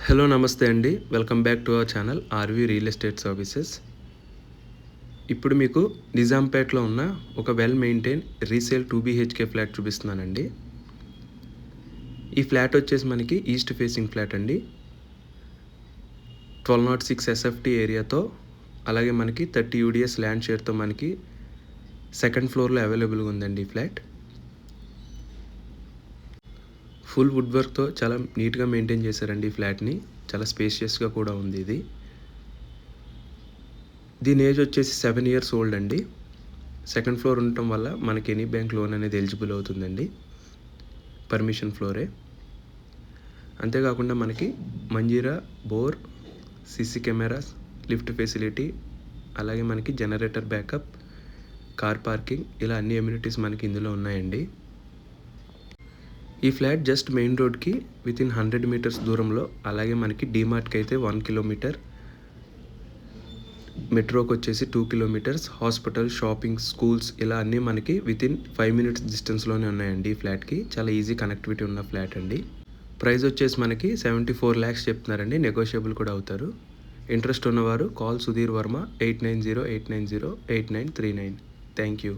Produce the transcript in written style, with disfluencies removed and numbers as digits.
Hello నమస్తే అండి. Welcome back to our channel RV real estate services. ఇప్పుడు మీకు నిజాంపేటలో ఉన్న ఒక well maintain resale 2 BHK flat చూపిస్తున్నానండి. ఈ ఫ్లాట్ వచ్చేసి మనకి ఈస్ట్ ఫేసింగ్ ఫ్లాట్ అండి. 1206 ఎస్ఎఫ్టీ ఏరియాతో అలాగే మనకి 30 యూడిఎస్ ల్యాండ్ షేర్‌తో మనకి సెకండ్ ఫ్లోర్‌లో అవైలబుల్‌గా ఉందండి ఈ ఫ్లాట్. ఫుల్ వుడ్ వర్క్‌తో చాలా నీట్‌గా మెయింటైన్ చేశారండి ఈ ఫ్లాట్‌ని. చాలా స్పేషియస్‌గా కూడా ఉంది ఇది. దీని ఏజ్ వచ్చేసి 7 ఇయర్స్ ఓల్డ్ అండి. సెకండ్ ఫ్లోర్ ఉండటం వల్ల మనకి ఎనీ బ్యాంక్ లోన్ అనేది ఎలిజిబుల్ అవుతుందండి. పర్మిషన్ ఫ్లోరే. అంతేకాకుండా మనకి Manjeera, bore, CC cameras, lift facility, అలాగే మనకి జనరేటర్ బ్యాకప్, కార్ పార్కింగ్ ఇలా అన్ని ఎమ్యూనిటీస్ మనకి ఇందులో ఉన్నాయండి. ఈ ఫ్లాట్ జస్ట్ మెయిన్ రోడ్కి వితిన్ 100 మీటర్స్ దూరంలో, అలాగే మనకి డీమార్ట్కి అయితే 1 కిలోమీటర్, మెట్రోకి వచ్చేసి 2 కిలోమీటర్స్, హాస్పిటల్, షాపింగ్, స్కూల్స్ ఇలా అన్నీ మనకి వితిన్ 5 మినిట్స్ డిస్టెన్స్లోనే ఉన్నాయండి ఈ ఫ్లాట్కి. చాలా ఈజీ కనెక్టివిటీ ఉన్న ఫ్లాట్ అండి. ప్రైస్ వచ్చేసి మనకి 74 lakhs చెప్తున్నారండి. నెగోషియబుల్ కూడా అవుతారు. ఇంట్రెస్ట్ ఉన్నవారు call Sudheer Varma 8908908939. Thank you.